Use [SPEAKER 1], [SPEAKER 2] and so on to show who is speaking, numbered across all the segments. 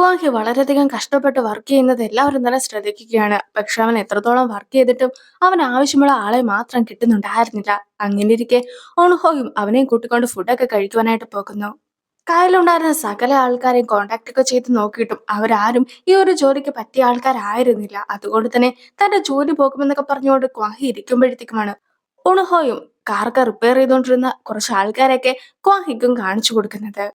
[SPEAKER 1] Kwang വളരെയധികം കഷ്ടപ്പെട്ട് work ചെയ്യുന്നത് എല്ലാവരും തന്നെ ശ്രദ്ധിക്കുകയാണ്. പക്ഷെ അവൻ എത്രത്തോളം വർക്ക് ചെയ്തിട്ടും അവൻ ആവശ്യമുള്ള ആളെ മാത്രം കിട്ടുന്നുണ്ടായിരുന്നില്ല. അങ്ങനെയിരിക്കെ ഓൺഹോയും അവനെയും കൂട്ടിക്കൊണ്ട് ഫുഡൊക്കെ കഴിക്കുവാനായിട്ട് പോകുന്നു. കയ്യിലുണ്ടായിരുന്ന സകല ആൾക്കാരെയും കോണ്ടാക്ട് ഒക്കെ ചെയ്ത് നോക്കിയിട്ടും അവരാരും ഈ ഒരു ജോലിക്ക് പറ്റിയ ആൾക്കാരായിരുന്നില്ല. അതുകൊണ്ട് തന്നെ തന്റെ ജോലി പോകുമെന്നൊക്കെ പറഞ്ഞുകൊണ്ട് ക്വാഹി ഇരിക്കുമ്പോഴത്തേക്കുമാണ് ഓൺഹോയും കാറൊക്കെ റിപ്പയർ ചെയ്തുകൊണ്ടിരുന്ന കുറച്ച് ആൾക്കാരെയൊക്കെ ക്വാഹിക്കും കാണിച്ചു കൊടുക്കുന്നത്.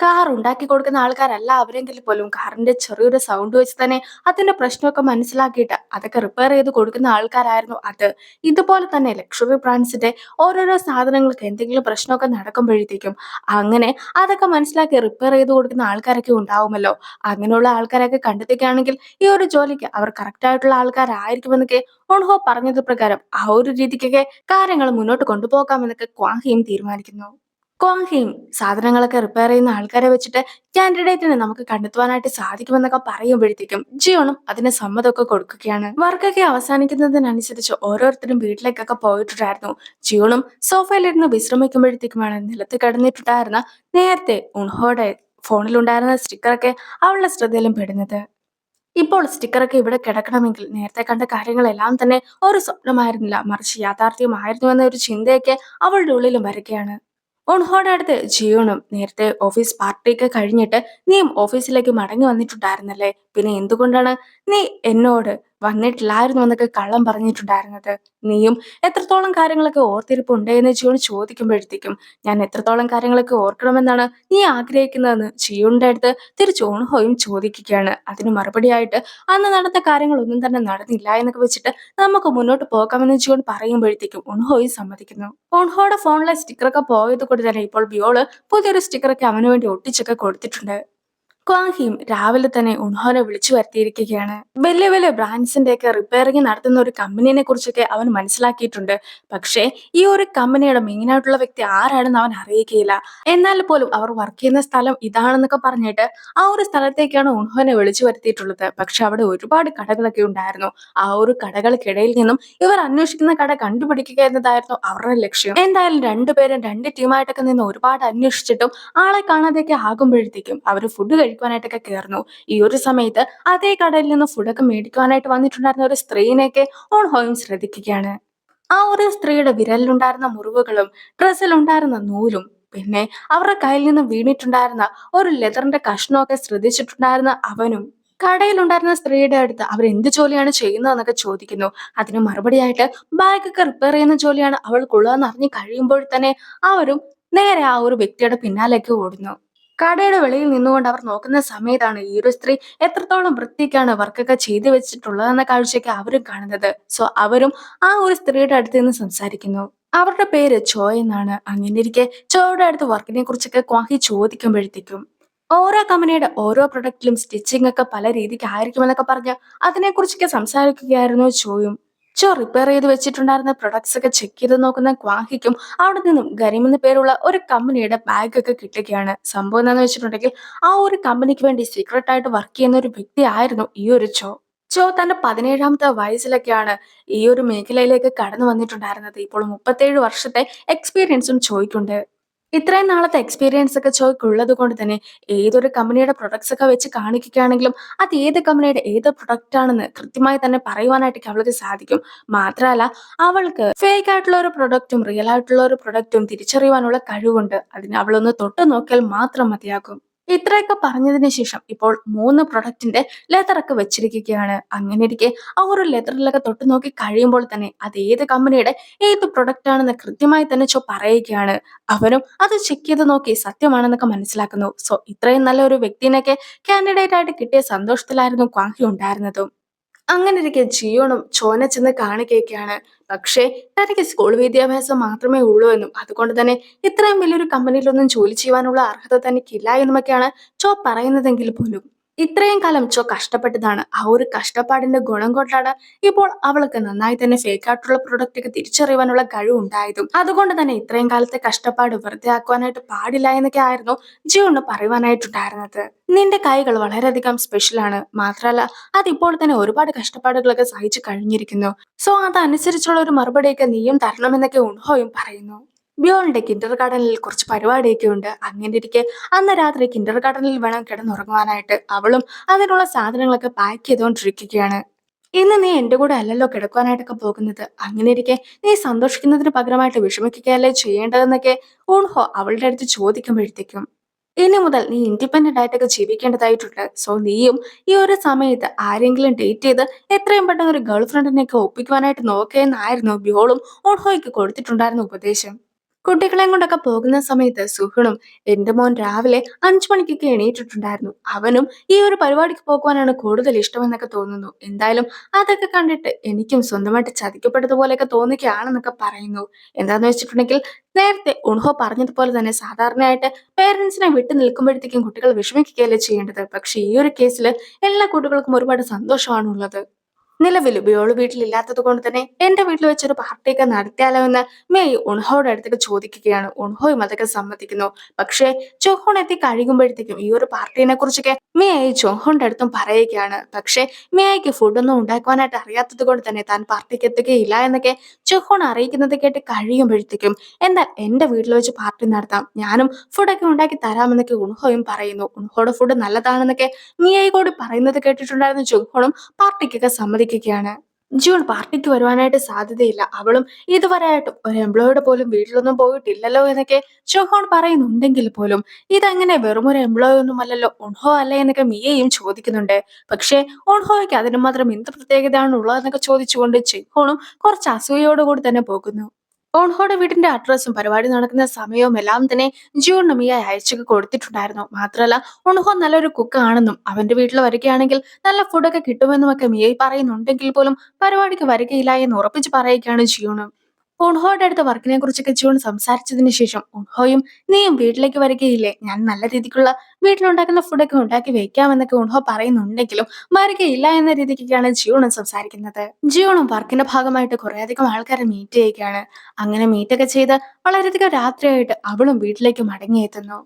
[SPEAKER 1] കാർ ഉണ്ടാക്കി കൊടുക്കുന്ന ആൾക്കാരല്ല അവരെങ്കിൽ പോലും കാറിന്റെ ചെറിയൊരു സൗണ്ട് വെച്ച് തന്നെ അതിന്റെ പ്രശ്നമൊക്കെ മനസ്സിലാക്കിയിട്ട് അതൊക്കെ റിപ്പയർ ചെയ്ത് കൊടുക്കുന്ന ആൾക്കാരായിരുന്നു അത്. ഇതുപോലെ തന്നെ ലക്ഷറി ബ്രാൻഡ്സിന്റെ ഓരോരോ സാധനങ്ങൾക്ക് എന്തെങ്കിലും പ്രശ്നമൊക്കെ നടക്കുമ്പോഴത്തേക്കും അങ്ങനെ അതൊക്കെ മനസ്സിലാക്കി റിപ്പയർ ചെയ്ത് കൊടുക്കുന്ന ആൾക്കാരൊക്കെ ഉണ്ടാവുമല്ലോ. അങ്ങനെയുള്ള ആൾക്കാരൊക്കെ കണ്ടെത്തുകയാണെങ്കിൽ ഈ ഒരു ജോലിക്ക് അവർ കറക്റ്റ് ആയിട്ടുള്ള ആൾക്കാരായിരിക്കുമെന്നൊക്കെ ഓൺഹോ പറഞ്ഞത് പ്രകാരം ആ ഒരു രീതിക്കൊക്കെ കാര്യങ്ങൾ മുന്നോട്ട് കൊണ്ടുപോകാമെന്നൊക്കെ ക്വാങ് തീരുമാനിക്കുന്നു. ക്വാങ്ഹയും സാധനങ്ങളൊക്കെ റിപ്പയർ ചെയ്യുന്ന ആൾക്കാരെ വെച്ചിട്ട് കാൻഡിഡേറ്റിനെ നമുക്ക് കണ്ടെത്തുവാനായിട്ട് സാധിക്കുമെന്നൊക്കെ പറയുമ്പോഴത്തേക്കും ജിയോണും അതിന് സമ്മതമൊക്കെ കൊടുക്കുകയാണ്. വർക്കൊക്കെ അവസാനിക്കുന്നതിനനുസരിച്ച് ഓരോരുത്തരും വീട്ടിലേക്കൊക്കെ പോയിട്ടുണ്ടായിരുന്നു. ജിയോണും സോഫയിലിരുന്ന് വിശ്രമിക്കുമ്പോഴത്തേക്കുമാണ് നിലത്ത് കിടന്നിട്ടുണ്ടായിരുന്ന നേരത്തെ ഉൺഹോയുടെ ഫോണിലുണ്ടായിരുന്ന സ്റ്റിക്കറൊക്കെ അവളുടെ ശ്രദ്ധയിലും പെടുന്നത്. ഇപ്പോൾ സ്റ്റിക്കറൊക്കെ ഇവിടെ കിടക്കണമെങ്കിൽ നേരത്തെ കണ്ട കാര്യങ്ങളെല്ലാം തന്നെ ഒരു സ്വപ്നമായിരുന്നില്ല, മറിച്ച് യാഥാർത്ഥ്യമായിരുന്നു എന്ന ഒരു ചിന്തയൊക്കെ അവളുടെ ഉള്ളിലും വരികയാണ്. ഓൺഹോയുടെ അടുത്ത് ജിയോണും നേരത്തെ ഓഫീസ് പാർട്ടിയൊക്കെ കഴിഞ്ഞിട്ട് നീയും ഓഫീസിലേക്ക് മടങ്ങി വന്നിട്ടുണ്ടായിരുന്നല്ലേ, പിന്നെ എന്തുകൊണ്ടാണ് നീ എന്നോട് വന്നിട്ടില്ലായിരുന്നു എന്നൊക്കെ കള്ളം പറഞ്ഞിട്ടുണ്ടായിരുന്നത്? നീയും എത്രത്തോളം കാര്യങ്ങളൊക്കെ ഓർത്തിരിപ്പുണ്ട് എന്ന് ജിയോൺ ചോദിക്കുമ്പോഴത്തേക്കും ഞാൻ എത്രത്തോളം കാര്യങ്ങളൊക്കെ ഓർക്കണമെന്നാണ് നീ ആഗ്രഹിക്കുന്നതെന്ന് ജിയോണിന്റെ അടുത്ത് തിരിച്ച് ഓൺഹോയും ചോദിക്കുകയാണ്. അതിന് മറുപടിയായിട്ട് അന്ന് നടന്ന കാര്യങ്ങളൊന്നും തന്നെ നടന്നില്ല എന്നൊക്കെ വെച്ചിട്ട് നമുക്ക് മുന്നോട്ട് പോകാമെന്ന് ജിയോൺ പറയുമ്പോഴത്തേക്കും ഓൺഹോയും സമ്മതിക്കുന്നു. ഓൺഹോയുടെ ഫോണിലെ സ്റ്റിക്കറൊക്കെ പോയത് കൊണ്ട് തന്നെ ഇപ്പോൾ ബിയോള് പുതിയൊരു സ്റ്റിക്കറൊക്കെ അവന് വേണ്ടി ഒട്ടിച്ചൊക്കെ കൊടുത്തിട്ടുണ്ട്. ക്വാങ്ഹിയും രാവിലെ തന്നെ ഉൺഹോനെ വിളിച്ചു വരുത്തിയിരിക്കുകയാണ്. വലിയ വലിയ ബ്രാൻഡ്സിന്റെ ഒക്കെ റിപ്പയറിംഗ് നടത്തുന്ന ഒരു കമ്പനീനെ കുറിച്ചൊക്കെ അവൻ മനസ്സിലാക്കിയിട്ടുണ്ട്. പക്ഷേ ഈ ഒരു കമ്പനിയുടെ മെയിൻ ആയിട്ടുള്ള വ്യക്തി ആരാണെന്ന് അവൻ അറിയിക്കുകയില്ല. എന്നാൽ പോലും അവർ വർക്ക് ചെയ്യുന്ന സ്ഥലം ഇതാണെന്നൊക്കെ പറഞ്ഞിട്ട് ആ ഒരു സ്ഥലത്തേക്കാണ് ഉൺഹോനെ വിളിച്ചു വരുത്തിയിട്ടുള്ളത്. പക്ഷെ അവിടെ ഒരുപാട് കടകളൊക്കെ ഉണ്ടായിരുന്നു. ആ ഒരു കടകൾക്കിടയിൽ നിന്നും ഇവർ അന്വേഷിക്കുന്ന കട കണ്ടുപിടിക്കുക എന്നതായിരുന്നു അവരുടെ ലക്ഷ്യം. എന്തായാലും രണ്ടുപേരും രണ്ട് ടീമായിട്ടൊക്കെ നിന്ന് ഒരുപാട് അന്വേഷിച്ചിട്ടും ആളെ കാണാതെയൊക്കെ ആകുമ്പോഴത്തേക്കും അവർ ഫുഡ് കഴിക്കുവാനായിട്ടൊക്കെ കയറുന്നു. ഈ ഒരു സമയത്ത് അതേ കടയിൽ നിന്ന് ഫുഡൊക്കെ മേടിക്കുവാനായിട്ട് വന്നിട്ടുണ്ടായിരുന്ന ഒരു സ്ത്രീനെയൊക്കെ ഓൺഹോയും ശ്രദ്ധിക്കുകയാണ്. ആ ഒരു സ്ത്രീയുടെ വിരലിലുണ്ടായിരുന്ന മുറിവുകളും ഡ്രസ്സിലുണ്ടായിരുന്ന നൂലും പിന്നെ അവരുടെ കയ്യിൽ നിന്ന് വീണിട്ടുണ്ടായിരുന്ന ഒരു ലെതറിന്റെ കഷ്ണമൊക്കെ ശ്രദ്ധിച്ചിട്ടുണ്ടായിരുന്ന അവനും കടയിലുണ്ടായിരുന്ന സ്ത്രീയുടെ അടുത്ത് അവർ എന്ത് ജോലിയാണ് ചെയ്യുന്നതെന്നൊക്കെ ചോദിക്കുന്നു. അതിന് മറുപടിയായിട്ട് ബാഗൊക്കെ റിപ്പയർ ചെയ്യുന്ന ജോലിയാണ് അവൾക്കുള്ളതെന്ന് അറിഞ്ഞു കഴിയുമ്പോൾ തന്നെ അവരും നേരെ ആ ഒരു വ്യക്തിയുടെ പിന്നാലേക്ക് ഓടുന്നു. കടയുടെ വെളിയിൽ നിന്നുകൊണ്ട് അവർ നോക്കുന്ന സമയത്താണ് ഈ ഒരു സ്ത്രീ എത്രത്തോളം വൃത്തിക്കാണ് വർക്കൊക്കെ ചെയ്തു വെച്ചിട്ടുള്ളതെന്ന കാഴ്ചയൊക്കെ അവരും കാണുന്നത്. സോ അവരും ആ ഒരു സ്ത്രീയുടെ അടുത്ത് നിന്ന് സംസാരിക്കുന്നു. അവരുടെ പേര് ചോ എന്നാണ്. അങ്ങനെ ഇരിക്കെ ചോയുടെ അടുത്ത് വർക്കിനെ കുറിച്ചൊക്കെ ക്വാഹി ചോദിക്കുമ്പോഴത്തേക്കും ഓരോ കമ്പനിയുടെ ഓരോ പ്രൊഡക്റ്റിലും സ്റ്റിച്ചിങ് ഒക്കെ പല രീതിക്ക് ആയിരിക്കുമെന്നൊക്കെ പറഞ്ഞ് അതിനെക്കുറിച്ചൊക്കെ സംസാരിക്കുകയായിരുന്നു ചോയും. ചോ റിപ്പയർ ചെയ്ത് വെച്ചിട്ടുണ്ടായിരുന്ന പ്രൊഡക്ട്സ് ഒക്കെ ചെക്ക് ചെയ്ത് നോക്കുന്ന ക്വാഹിക്കും അവിടെ നിന്നും ഗരിം എന്ന പേരുള്ള ഒരു കമ്പനിയുടെ ബാഗ് ഒക്കെ കിട്ടുകയാണ്. സംഭവം എന്താണെന്ന് വെച്ചിട്ടുണ്ടെങ്കിൽ ആ ഒരു കമ്പനിക്ക് വേണ്ടി സീക്രട്ട് ആയിട്ട് വർക്ക് ചെയ്യുന്ന ഒരു വ്യക്തി ആയിരുന്നു ഈ ഒരു ചോ. ചോ തന്റെ 17ാമത്തെ വയസ്സിലൊക്കെയാണ് ഈ ഒരു മേഖലയിലേക്ക് കടന്നു വന്നിട്ടുണ്ടായിരുന്നത്. ഇപ്പോൾ 37 വർഷത്തെ എക്സ്പീരിയൻസും ചോയ്ക്കുണ്ട്. ഇത്രയും നാളത്തെ എക്സ്പീരിയൻസ് ഒക്കെ ചോയ്ക്കുള്ളത് കൊണ്ട് തന്നെ ഏതൊരു കമ്പനിയുടെ പ്രൊഡക്ട്സ് ഒക്കെ വെച്ച് കാണിക്കുകയാണെങ്കിലും അത് ഏത് കമ്പനിയുടെ ഏത് പ്രൊഡക്റ്റ് ആണെന്ന് കൃത്യമായി തന്നെ പറയുവാനായിട്ട് അവൾക്ക് സാധിക്കും. മാത്രമല്ല അവൾക്ക് ഫേക്ക് ആയിട്ടുള്ള ഒരു പ്രൊഡക്റ്റും റിയൽ ആയിട്ടുള്ള ഒരു പ്രൊഡക്റ്റും തിരിച്ചറിയുവാനുള്ള കഴിവുണ്ട്. അതിന് അവളൊന്ന് തൊട്ട് നോക്കിയാൽ മാത്രം മതിയാകും. ഇത്രയൊക്കെ പറഞ്ഞതിന് ശേഷം ഇപ്പോൾ 3 പ്രൊഡക്റ്റിന്റെ ലെതറൊക്കെ വെച്ചിരിക്കുകയാണ്. അങ്ങനെ ഇരിക്കെ ആ ഒരു ലെതറിലൊക്കെ തൊട്ട് നോക്കി കഴിയുമ്പോൾ തന്നെ അത് ഏത് കമ്പനിയുടെ ഏത് പ്രൊഡക്റ്റ് ആണെന്ന് കൃത്യമായി തന്നെ ചോ പറയുകയാണ്. അവനും അത് ചെക്ക് ചെയ്ത് നോക്കി സത്യമാണെന്നൊക്കെ മനസ്സിലാക്കുന്നു. സോ ഇത്രയും നല്ല ഒരു വ്യക്തിനെയൊക്കെ കാൻഡിഡേറ്റ് ആയിട്ട് കിട്ടിയ സന്തോഷത്തിലായിരുന്നു ക്വാങ്ഹി ഉണ്ടായിരുന്നതും. അങ്ങനെ ഇരിക്കെ ജിയോണും ചോനെ ചെന്ന് കാണുകയൊക്കെയാണ്. പക്ഷേ തനിക്ക് സ്കൂൾ വിദ്യാഭ്യാസം മാത്രമേ ഉള്ളൂ എന്നും അതുകൊണ്ട് തന്നെ ഇത്രയും വലിയൊരു കമ്പനിയിലൊന്നും ജോലി ചെയ്യുവാനുള്ള അർഹത തനിക്കില്ല എന്നുമൊക്കെയാണ് ചോ പറയുന്നതെങ്കിൽ പോലും ഇത്രയും കാലം ചോ കഷ്ടപ്പെട്ടതാണ്. ആ ഒരു കഷ്ടപ്പാടിന്റെ ഗുണം കൊണ്ടാണ് ഇപ്പോൾ അവൾക്ക് നന്നായി തന്നെ ഫേക്ക് ആയിട്ടുള്ള പ്രൊഡക്റ്റ് ഒക്കെ തിരിച്ചറിയുവാനുള്ള കഴിവുണ്ടായതും. അതുകൊണ്ട് തന്നെ ഇത്രയും കാലത്തെ കഷ്ടപ്പാട് വെറുതെ ആക്കുവാനായിട്ട് പാടില്ല എന്നൊക്കെ ആയിരുന്നു ജിയോണ് പറയുവാനായിട്ടുണ്ടായിരുന്നത്. നിന്റെ കൈകൾ വളരെയധികം സ്പെഷ്യലാണ്. മാത്രമല്ല അതിപ്പോൾ തന്നെ ഒരുപാട് കഷ്ടപ്പാടുകളൊക്കെ സഹിച്ചു കഴിഞ്ഞിരിക്കുന്നു. സോ അതനുസരിച്ചുള്ള ഒരു മറുപടിയൊക്കെ നീയും തരണമെന്നൊക്കെ ഉൺഹോയും പറയുന്നു. ബിയോളിന്റെ കിൻഡർ ഗാർഡനിൽ കുറച്ച് പരിപാടിയൊക്കെ ഉണ്ട്. അങ്ങനെ ഇരിക്കെ അന്ന് രാത്രി കിൻഡർ ഗാർഡനിൽ വേണം കിടന്നുറങ്ങുവാനായിട്ട്. അവളും അതിനുള്ള സാധനങ്ങളൊക്കെ പാക്ക് ചെയ്തുകൊണ്ടിരിക്കുകയാണ്. ഇന്ന് നീ എന്റെ കൂടെ അല്ലല്ലോ കിടക്കുവാനായിട്ടൊക്കെ പോകുന്നത്. അങ്ങനെ ഇരിക്കെ നീ സന്തോഷിക്കുന്നതിന് പകരമായിട്ട് വിഷമിക്കുകയല്ലേ ചെയ്യേണ്ടതെന്നൊക്കെ ഊൺഹോ അവളുടെ അടുത്ത് ചോദിക്കുമ്പോഴത്തേക്കും, ഇനി മുതൽ നീ ഇൻഡിപെൻഡന്റ് ആയിട്ടൊക്കെ ജീവിക്കേണ്ടതായിട്ടുണ്ട്. സോ നീയും ഈ ഒരു സമയത്ത് ആരെങ്കിലും ഡേറ്റ് ചെയ്ത് എത്രയും പെട്ടെന്ന് ഒരു ഗേൾ ഫ്രണ്ടിനെയൊക്കെ ഒപ്പിക്കുവാനായിട്ട് നോക്കുകയെന്നായിരുന്നു ബിയോളും ഊൺഹോയ്ക്ക് കൊടുത്തിട്ടുണ്ടായിരുന്ന ഉപദേശം. കുട്ടികളെയും കൊണ്ടൊക്കെ പോകുന്ന സമയത്ത് സുഹൃണും, എന്റെ മോൻ രാവിലെ 5 മണിക്കൊക്കെ എണീറ്റിട്ടുണ്ടായിരുന്നു. അവനും ഈ ഒരു പരിപാടിക്ക് പോകുവാനാണ് കൂടുതൽ ഇഷ്ടമെന്നൊക്കെ തോന്നുന്നു. എന്തായാലും അതൊക്കെ കണ്ടിട്ട് എനിക്കും സ്വന്തമായിട്ട് ചതിക്കപ്പെട്ടതുപോലെയൊക്കെ തോന്നുകയാണെന്നൊക്കെ പറയുന്നു. എന്താന്ന് വെച്ചിട്ടുണ്ടെങ്കിൽ നേരത്തെ ഉൺഹോ പറഞ്ഞതുപോലെ തന്നെ സാധാരണയായിട്ട് പേരൻസിനെ വിട്ടു നിൽക്കുമ്പോഴത്തേക്കും കുട്ടികൾ വിഷമിക്കുകയല്ലേ ചെയ്യേണ്ടത്. പക്ഷെ ഈ ഒരു കേസിൽ എല്ലാ കുട്ടികൾക്കും ഒരുപാട് സന്തോഷമാണുള്ളത്. നിലവിൽ ബിയോള് വീട്ടിലില്ലാത്തത് കൊണ്ട് തന്നെ എന്റെ വീട്ടിൽ വെച്ചൊരു പാർട്ടിയൊക്കെ നടത്തിയാലോ എന്ന് മേയ് ഉൺഹോയുടെ അടുത്തേക്ക് ചോദിക്കുകയാണ്. ഉൺഹോയും അതൊക്കെ സമ്മതിക്കുന്നു. പക്ഷേ ചൊഹോൺ എത്തി കഴിയുമ്പോഴത്തേക്കും ഈ ഒരു പാർട്ടിനെ കുറിച്ചൊക്കെ മേയ് ചൊഹോന്റെ അടുത്തും പറയുകയാണ്. പക്ഷേ മേയ്ക്ക് ഫുഡൊന്നും ഉണ്ടാക്കുവാനായിട്ട് അറിയാത്തത് കൊണ്ട് തന്നെ താൻ പാർട്ടിക്ക് എത്തുകയില്ല എന്നൊക്കെ ചൊഹോൺ അറിയിക്കുന്നത് കേട്ട് കഴിയുമ്പോഴത്തേക്കും, എന്നാൽ എന്റെ വീട്ടിൽ വെച്ച് പാർട്ടി നടത്താം, ഞാനും ഫുഡൊക്കെ ഉണ്ടാക്കി തരാമെന്നൊക്കെ ഉൺഹോയും പറയുന്നു. ഉൺഹോയുടെ ഫുഡ് നല്ലതാണെന്നൊക്കെ മിയയെ കൂടി പറയുന്നത് കേട്ടിട്ടുണ്ടായിരുന്ന ചൊഹോണും പാർട്ടിക്കൊക്കെ സമ്മതിക്കുകയാണ്. ജൂൺ പാർട്ടിക്ക് വരുവാനായിട്ട് സാധ്യതയില്ല. അവളും ഇതുവരെയായിട്ടും ഒരു എംപ്ലോയിയുടെ പോലും വീട്ടിലൊന്നും പോയിട്ടില്ലല്ലോ എന്നൊക്കെ ചൊഹോൺ പറയുന്നുണ്ടെങ്കിൽ പോലും ഇതങ്ങനെ വെറും ഒരു എംപ്ലോയി ഒന്നും അല്ലല്ലോ, ഉൺഹോ അല്ലേ എന്നൊക്കെ മിയയും ചോദിക്കുന്നുണ്ട്. പക്ഷേ ഉൺഹോയ്ക്ക് അതിന് മാത്രം എന്ത് പ്രത്യേകതയാണ് ഉള്ളതെന്നൊക്കെ ചോദിച്ചുകൊണ്ട് ചെഹോണും കുറച്ച് അസൂയോടുകൂടി തന്നെ പോകുന്നു. ഓൺഹോയുടെ വീടിന്റെ അഡ്രസ്സും പരിപാടി നടക്കുന്ന സമയവും എല്ലാം തന്നെ ജിയോണ് മിയ അയച്ചൊക്കെ കൊടുത്തിട്ടുണ്ടായിരുന്നു. മാത്രമല്ല ഓൺഹോ നല്ലൊരു കുക്ക് ആണെന്നും അവന്റെ വീട്ടിൽ വരികയാണെങ്കിൽ നല്ല ഫുഡൊക്കെ കിട്ടുമെന്നും ഒക്കെ മിയ പറയുന്നുണ്ടെങ്കിൽ പോലും പരിപാടിക്ക് വരികയില്ല എന്ന് ഉറപ്പിച്ച് പറയുകയാണ് ജിയോണ്. ഉൺഹോയുടെ അടുത്ത വർക്കിനെ കുറിച്ചൊക്കെ ജൂൺ സംസാരിച്ചതിന് ശേഷം ഉൺഹോയും, നീയും വീട്ടിലേക്ക് വരികയില്ലേ, ഞാൻ നല്ല രീതിക്കുള്ള വീട്ടിലുണ്ടാക്കുന്ന ഫുഡൊക്കെ ഉണ്ടാക്കി വെക്കാമെന്നൊക്കെ ഉൺഹോ പറയുന്നുണ്ടെങ്കിലും വരികയില്ല എന്ന രീതിക്കൊക്കെയാണ് ജിയോണും സംസാരിക്കുന്നത്. ജിയോണും വർക്കിന്റെ ഭാഗമായിട്ട് കുറേയധികം ആൾക്കാരെ മീറ്റ് ചെയ്യുകയാണ്. അങ്ങനെ മീറ്റൊക്കെ ചെയ്ത് വളരെയധികം രാത്രിയായിട്ട് അവളും വീട്ടിലേക്ക് മടങ്ങിയെത്തുന്നു.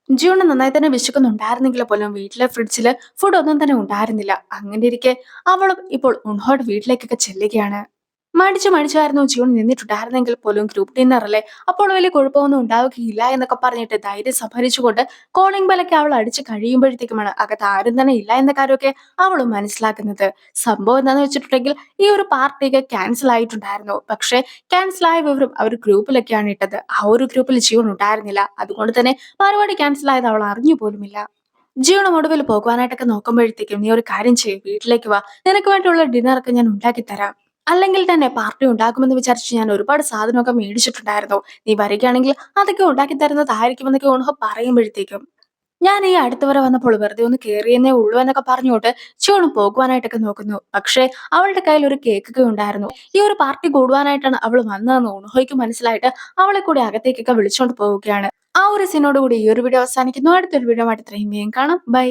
[SPEAKER 1] ജിയോണ് നന്നായി തന്നെ വിശക്കുന്നുണ്ടായിരുന്നെങ്കിൽ പോലും വീട്ടിലെ ഫ്രിഡ്ജില് ഫുഡ് ഒന്നും തന്നെ ഉണ്ടായിരുന്നില്ല. അങ്ങനെ ഇരിക്കെ അവളും ഇപ്പോൾ ഉൺഹോയുടെ വീട്ടിലേക്കൊക്കെ ചെല്ലുകയാണ്. മടിച്ചായിരുന്നു ജിയോൺ നിന്നിട്ടുണ്ടായിരുന്നെങ്കിൽ പോലും ഗ്രൂപ്പ് ഡിന്നർ അല്ലേ, അപ്പോൾ വലിയ കുഴപ്പമൊന്നും ഉണ്ടാവുകയില്ല എന്നൊക്കെ പറഞ്ഞിട്ട് ധൈര്യം സംഭരിച്ചുകൊണ്ട് കോളിംഗ് ബെല്ലൊക്കെ അവൾ അടിച്ച് കഴിയുമ്പോഴത്തേക്കുമാണ് അകത്ത് ആരും തന്നെ ഇല്ല എന്ന കാര്യമൊക്കെ അവളും മനസ്സിലാക്കുന്നത്. സംഭവം എന്താണെന്ന് വെച്ചിട്ടുണ്ടെങ്കിൽ ഈ ഒരു പാർട്ടിയൊക്കെ ക്യാൻസൽ ആയിട്ടുണ്ടായിരുന്നു. പക്ഷേ ക്യാൻസൽ ആയ വിവരം അവർ ഗ്രൂപ്പിലൊക്കെയാണ് ഇട്ടത്. ആ ഒരു ഗ്രൂപ്പിൽ ജിയോൺ ഉണ്ടായിരുന്നില്ല. അതുകൊണ്ട് തന്നെ പരിപാടി ക്യാൻസൽ ആയത് അവൾ അറിഞ്ഞു പോലുമില്ല. ജിയോണും ഒടുവിൽ പോകുവാനായിട്ടൊക്കെ നോക്കുമ്പോഴത്തേക്കും, നീ ഒരു കാര്യം ചെയ്യും, വീട്ടിലേക്ക് വാ, നിനക്ക് വേണ്ടിയുള്ള ഡിന്നറൊക്കെ ഞാൻ ഉണ്ടാക്കി തരാം. അല്ലെങ്കിൽ തന്നെ പാർട്ടി ഉണ്ടാക്കുമെന്ന് വിചാരിച്ച് ഞാൻ ഒരുപാട് സാധനമൊക്കെ മേടിച്ചിട്ടുണ്ടായിരുന്നു. നീ വരികയാണെങ്കിൽ അതൊക്കെ ഉണ്ടാക്കി തരുന്നതായിരിക്കുമെന്നൊക്കെ ഉൺഹോ പറയുമ്പോഴത്തേക്കും, ഞാൻ ഈ അടുത്ത് വരെ വന്നപ്പോൾ വെറുതെ ഒന്ന് കേറിയെന്നേ ഉള്ളൂ എന്നൊക്കെ പറഞ്ഞുകൊണ്ട് ജിയോണ് പോകുവാനായിട്ടൊക്കെ നോക്കുന്നു. പക്ഷേ അവളുടെ കയ്യിൽ ഒരു കേക്കൊക്കെ ഉണ്ടായിരുന്നു. ഈ ഒരു പാർട്ടി കൂടുവാനായിട്ടാണ് അവൾ വന്നതെന്ന് ഉൺഹോയ്ക്ക് മനസ്സിലായിട്ട് അവളെ കൂടി അകത്തേക്കൊക്കെ വിളിച്ചോണ്ട് പോവുകയാണ്. ആ ഒരു സീനോട് കൂടി ഈ ഒരു വീഡിയോ അവസാനിക്കുന്നു. അടുത്തൊരു വീഡിയോ ആയിട്ട് ഇത്രയും വേഗം കാണാം. ബൈ.